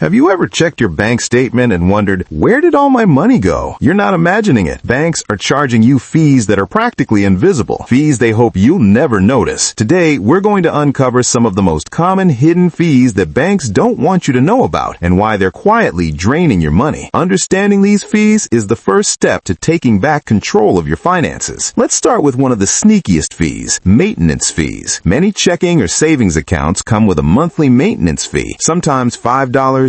Have you ever checked your bank statement and wondered, where did all my money go? You're not imagining it. Banks are charging you fees that are practically invisible, fees they hope you'll never notice. Today, we're going to uncover some of the most common hidden fees that banks don't want you to know about and why they're quietly draining your money. Understanding these fees is the first step to taking back control of your finances. Let's start with one of the sneakiest fees, maintenance fees. Many checking or savings accounts come with a monthly maintenance fee, sometimes $5, $10,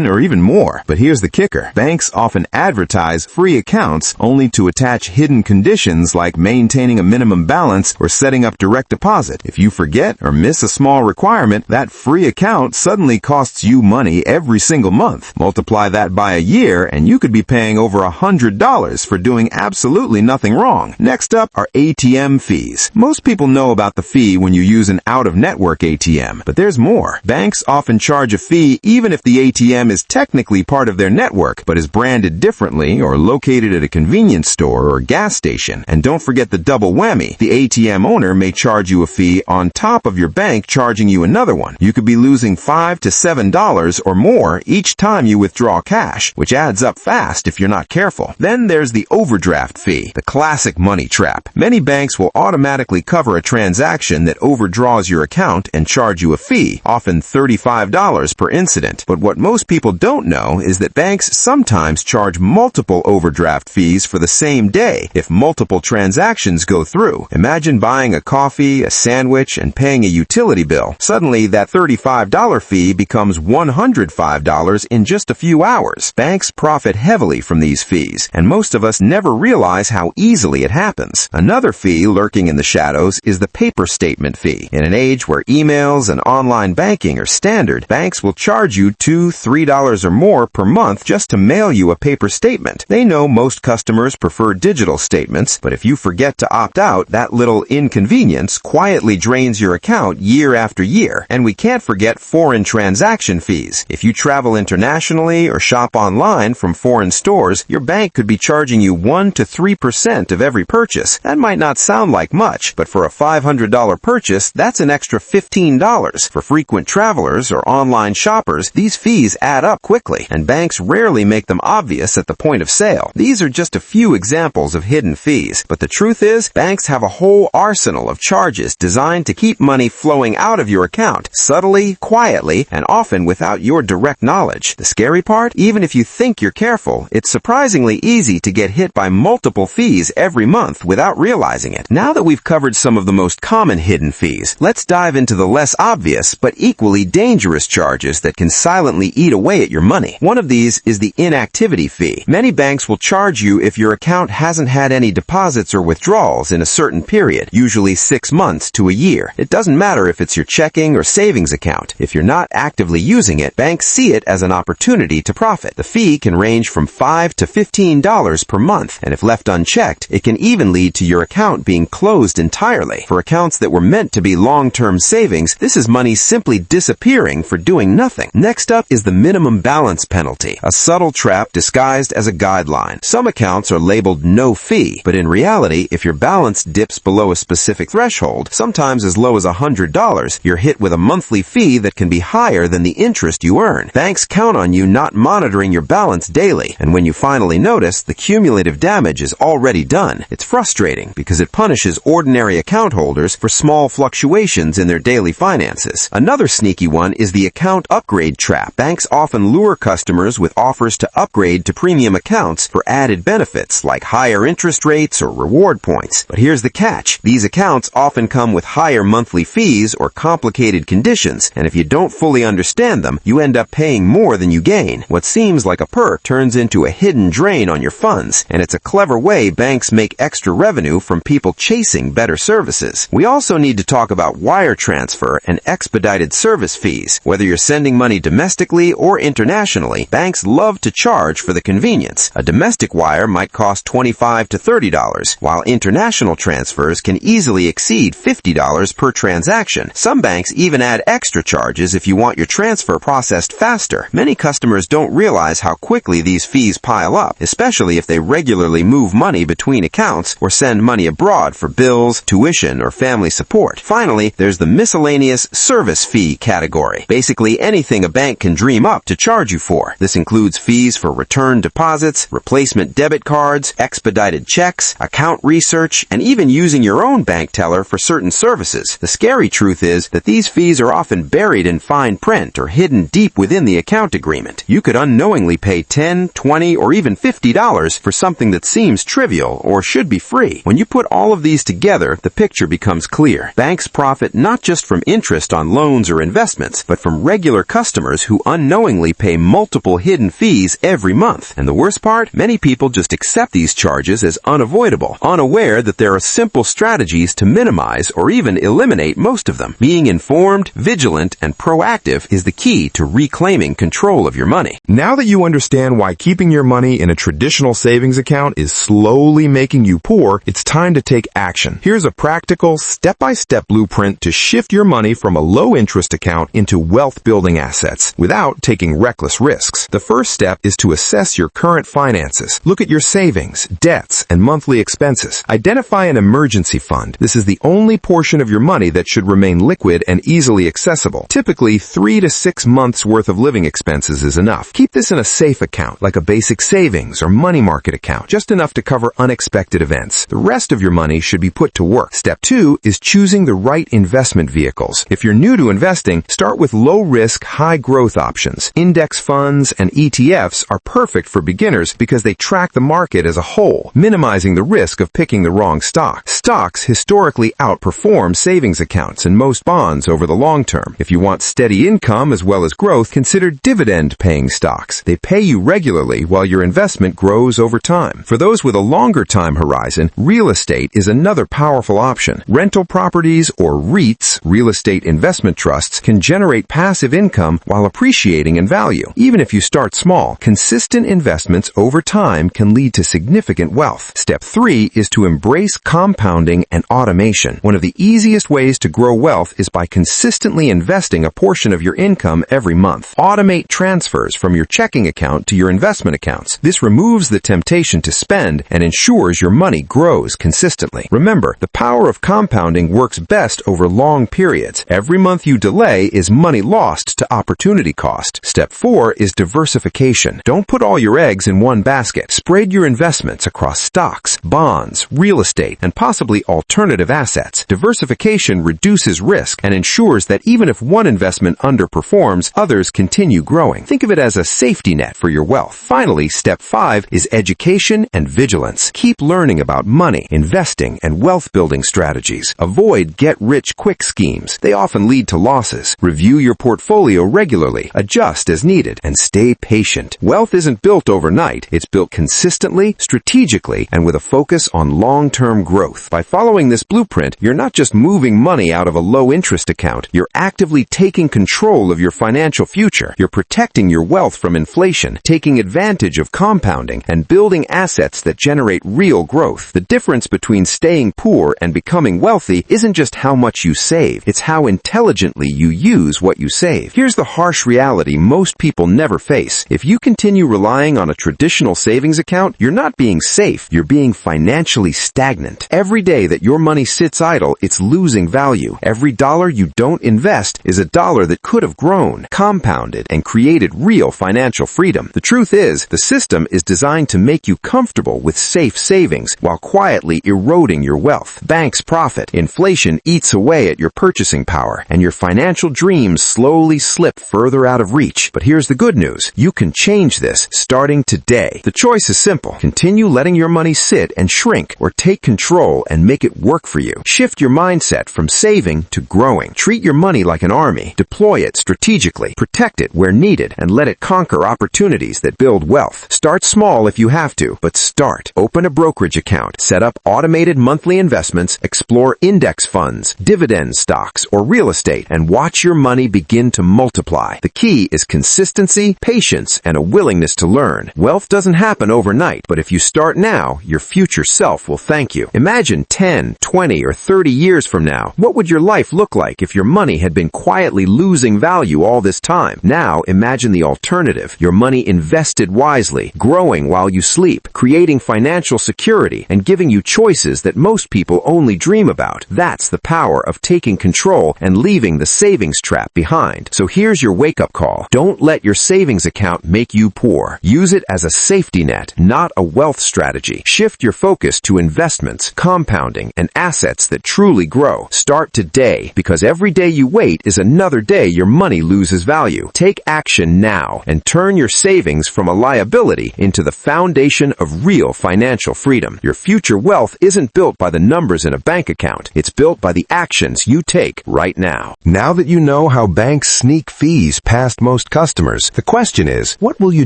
or even more. But here's the kicker. Banks often advertise free accounts only to attach hidden conditions like maintaining a minimum balance or setting up direct deposit. If you forget or miss a small requirement, that free account suddenly costs you money every single month. Multiply that by a year and you could be paying over $100 for doing absolutely nothing wrong. Next up are ATM fees. Most people know about the fee when you use an out-of-network ATM, but there's more. Banks often charge a fee even if the ATM is technically part of their network, but is branded differently or located at a convenience store or gas station. And don't forget the double whammy. The ATM owner may charge you a fee on top of your bank charging you another one. You could be losing $5 to $7 or more each time you withdraw cash, which adds up fast if you're not careful. Then there's the overdraft fee, the classic money trap. Many banks will automatically cover a transaction that overdraws your account and charge you a fee, often $35 per incident. But what most people don't know is that banks sometimes charge multiple overdraft fees for the same day if multiple transactions go through. Imagine buying a coffee, a sandwich, and paying a utility bill. Suddenly, that $35 fee becomes $105 in just a few hours. Banks profit heavily from these fees, and most of us never realize how easily it happens. Another fee lurking in the shadows is the paper statement fee. In an age where emails and online banking are standard, banks will charge you $2, $3 or more per month just to mail you a paper statement. They know most customers prefer digital statements, but if you forget to opt out, that little inconvenience quietly drains your account year after year. And we can't forget foreign transaction fees. If you travel internationally or shop online from foreign stores, your bank could be charging you 1 to 3% of every purchase. That might not sound like much, but for a $500 purchase, that's an extra $15. For frequent travelers or online shoppers, these fees add up quickly, and banks rarely make them obvious at the point of sale. These are just a few examples of hidden fees, but the truth is, banks have a whole arsenal of charges designed to keep money flowing out of your account, subtly, quietly, and often without your direct knowledge. The scary part? Even if you think you're careful, it's surprisingly easy to get hit by multiple fees every month without realizing it. Now that we've covered some of the most common hidden fees, let's dive into the less obvious but equally dangerous charges that can silently eat away at your money. One of these is the inactivity fee. Many banks will charge you if your account hasn't had any deposits or withdrawals in a certain period, usually 6 months to a year. It doesn't matter if it's your checking or savings account. If you're not actively using it, banks see it as an opportunity to profit. The fee can range from $5 to $15 per month, and if left unchecked, it can even lead to your account being closed entirely. For accounts that were meant to be long-term savings, this is money simply disappearing for doing nothing. Next up is the minimum balance penalty, a subtle trap disguised as a guideline. Some accounts are labeled no fee, but in reality, if your balance dips below a specific threshold, sometimes as low as $100, you're hit with a monthly fee that can be higher than the interest you earn. Banks count on you not monitoring your balance daily, and when you finally notice, the cumulative damage is already done. It's frustrating because it punishes ordinary account holders for small fluctuations in their daily finances. Another sneaky one is the account upgrade trap. Banks often lure customers with offers to upgrade to premium accounts for added benefits like higher interest rates or reward points. But here's the catch. These accounts often come with higher monthly fees or complicated conditions, and if you don't fully understand them, you end up paying more than you gain. What seems like a perk turns into a hidden drain on your funds, and it's a clever way banks make extra revenue from people chasing better services. We also need to talk about wire transfer and expedited service fees. Whether you're sending money domestically or internationally, banks love to charge for the convenience. A domestic wire might cost $25 to $30, while international transfers can easily exceed $50 per transaction. Some banks even add extra charges if you want your transfer processed faster. Many customers don't realize how quickly these fees pile up, especially if they regularly move money between accounts or send money abroad for bills, tuition, or family support. Finally, there's the miscellaneous service fee category. Basically anything a bank can can dream up to charge you for. This includes fees for return deposits, replacement debit cards, expedited checks, account research, and even using your own bank teller for certain services. The scary truth is that these fees are often buried in fine print or hidden deep within the account agreement. You could unknowingly pay $10, $20, or even $50 for something that seems trivial or should be free. When you put all of these together, the picture becomes clear. Banks profit not just from interest on loans or investments, but from regular customers who unknowingly pay multiple hidden fees every month. And the worst part? Many people just accept these charges as unavoidable, unaware that there are simple strategies to minimize or even eliminate most of them. Being informed, vigilant, and proactive is the key to reclaiming control of your money. Now that you understand why keeping your money in a traditional savings account is slowly making you poor, it's time to take action. Here's a practical, step-by-step blueprint to shift your money from a low-interest account into wealth-building assets without taking reckless risks. The first step is to assess your current finances. Look at your savings, debts, and monthly expenses. Identify an emergency fund. This is the only portion of your money that should remain liquid and easily accessible. Typically, 3 to 6 months worth of living expenses is enough. Keep this in a safe account, like a basic savings or money market account, just enough to cover unexpected events. The rest of your money should be put to work. Step 2 is choosing the right investment vehicles. If you're new to investing, start with low-risk, high-growth options. Index funds and ETFs are perfect for beginners because they track the market as a whole, minimizing the risk of picking the wrong stock. Stocks historically outperform savings accounts and most bonds over the long term. If you want steady income as well as growth, consider dividend-paying stocks. They pay you regularly while your investment grows over time. For those with a longer time horizon, real estate is another powerful option. Rental properties, or REITs, real estate investment trusts, can generate passive income while appreciating in value. Even if you start small, consistent investments over time can lead to significant wealth. Step 3 is to embrace compounding and automation. One of the easiest ways to grow wealth is by consistently investing a portion of your income every month. Automate transfers from your checking account to your investment accounts. This removes the temptation to spend and ensures your money grows consistently. Remember, the power of compounding works best over long periods. Every month you delay is money lost to opportunity cost. Step 4 is diversification. Don't put all your eggs in one basket. Spread your investments across stocks, bonds, real estate, and possibly alternative assets. Diversification reduces risk and ensures that even if one investment underperforms, others continue growing. Think of it as a safety net for your wealth. Finally, step 5 is education and vigilance. Keep learning about money, investing, and wealth-building strategies. Avoid get-rich-quick schemes. They often lead to losses. Review your portfolio regularly, adjust as needed, and stay patient. Wealth isn't built overnight. It's built consistently, strategically, and with a focus on long-term growth. By following this blueprint, you're not just moving money out of a low-interest account. You're actively taking control of your financial future. You're protecting your wealth from inflation, taking advantage of compounding, and building assets that generate real growth. The difference between staying poor and becoming wealthy isn't just how much you save. It's how intelligently you use what you save. Here's the harsh reality most people never face. If you continue relying on a traditional savings account, you're not being safe. You're being financially stagnant. Every day that your money sits idle, it's losing value. Every dollar you don't invest is a dollar that could have grown, compounded, and created real financial freedom. The truth is, the system is designed to make you comfortable with safe savings while quietly eroding your wealth. Banks profit, inflation eats away at your purchasing power, and your financial dreams slowly slip further out of reach. But here's the good news. You can change this starting today. The choice is simple. Continue letting your money sit and shrink, or take control and make it work for you. Shift your mindset from saving to growing. Treat your money like an army. Deploy it strategically. Protect it where needed, and let it conquer opportunities that build wealth. Start small if you have to, but start. Open a brokerage account. Set up automated monthly investments. Explore index funds, dividend stocks, or real estate, and watch your money begin to multiply. The key is consistency, patience, and a willingness to learn. Wealth doesn't happen overnight, but if you start now, your future self will thank you. Imagine 10, 20, or 30 years from now. What would your life look like if your money had been quietly losing value all this time? Now, imagine the alternative. Your money invested wisely, growing while you sleep, creating financial security, and giving you choices that most people only dream about. That's the power of taking control and leaving the savings trap behind. So here's your wake-up wake-up call. Don't let your savings account make you poor. Use it as a safety net, not a wealth strategy. Shift your focus to investments, compounding, and assets that truly grow. Start today, because every day you wait is another day your money loses value. Take action now and turn your savings from a liability into the foundation of real financial freedom. Your future wealth isn't built by the numbers in a bank account. It's built by the actions you take right now. Now that you know how banks sneak fees past most customers, the question is, what will you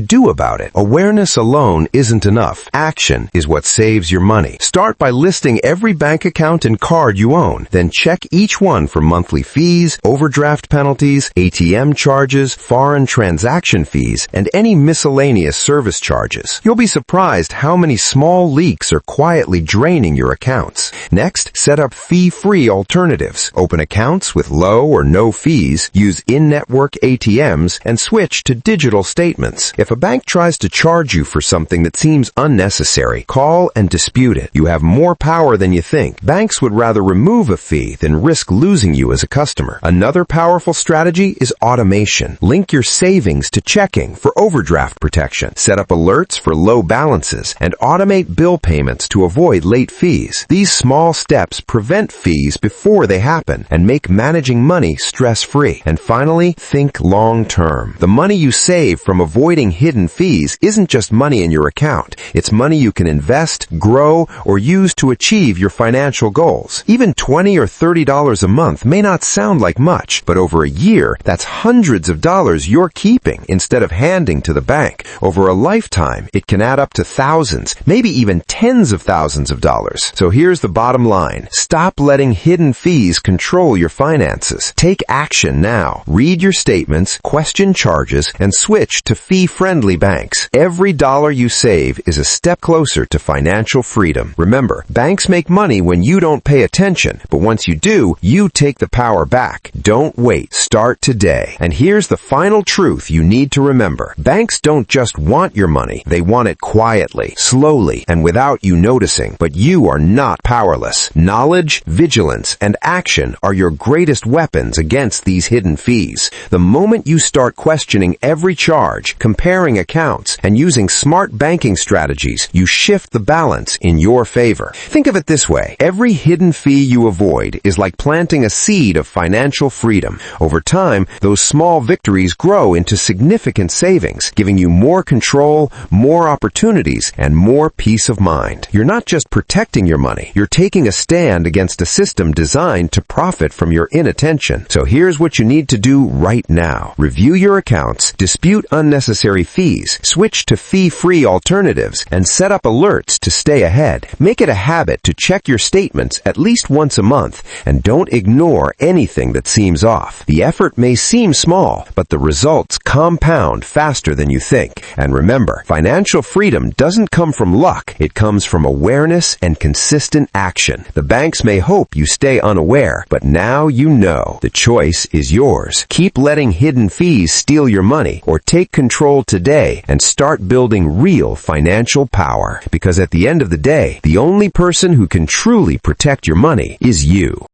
do about it? Awareness alone isn't enough. Action is what saves your money. Start by listing every bank account and card you own. Then check each one for monthly fees, overdraft penalties, ATM charges, foreign transaction fees, and any miscellaneous service charges. You'll be surprised how many small leaks are quietly draining your accounts. Next, set up fee-free alternatives. Open accounts with low or no fees, use in-network ATMs, and switch to digital statements. If a bank tries to charge you for something that seems unnecessary, call and dispute it. You have more power than you think. Banks would rather remove a fee than risk losing you as a customer. Another powerful strategy is automation. Link your savings to checking for overdraft protection. Set up alerts for low balances and automate bill payments to avoid late fees. These small steps prevent fees before they happen and make managing money stress-free. And finally, think long-term. The money you save from avoiding hidden fees isn't just money in your account. It's money you can invest, grow, or use to achieve your financial goals. Even $20 or $30 a month may not sound like much, but over a year, that's hundreds of dollars you're keeping instead of handing to the bank. Over a lifetime, it can add up to thousands, maybe even tens of thousands of dollars. So here's the bottom line. Stop letting hidden fees control your finances. Take action now. Read your statements, question charges, and switch to fee-friendly banks. Every dollar you save is a step closer to financial freedom. Remember, banks make money when you don't pay attention, but once you do, you take the power back. Don't wait. Start today. And here's the final truth you need to remember. Banks don't just want your money. They want it quietly, slowly, and without you noticing. But you are not powerless. Knowledge, vigilance, and action are your greatest weapons against these hidden fees. The moment you start questioning every charge, comparing accounts, and using smart banking strategies, you shift the balance in your favor. Think of it this way. Every hidden fee you avoid is like planting a seed of financial freedom. Over time, those small victories grow into significant savings, giving you more control, more opportunities, and more peace of mind. You're not just protecting your money. You're taking a stand against a system designed to profit from your inattention. So here's what you need to do right now. Review your accounts, dispute unnecessary fees, switch to fee-free alternatives, and set up alerts to stay ahead. Make it a habit to check your statements at least once a month, and don't ignore anything that seems off. The effort may seem small, but the results compound faster than you think. And remember, financial freedom doesn't come from luck. It comes from awareness and consistent action. The banks may hope you stay unaware, but now you know. The choice is yours. Keep letting hidden fees steal your money, or take control today and start building real financial power. Because at the end of the day, the only person who can truly protect your money is you.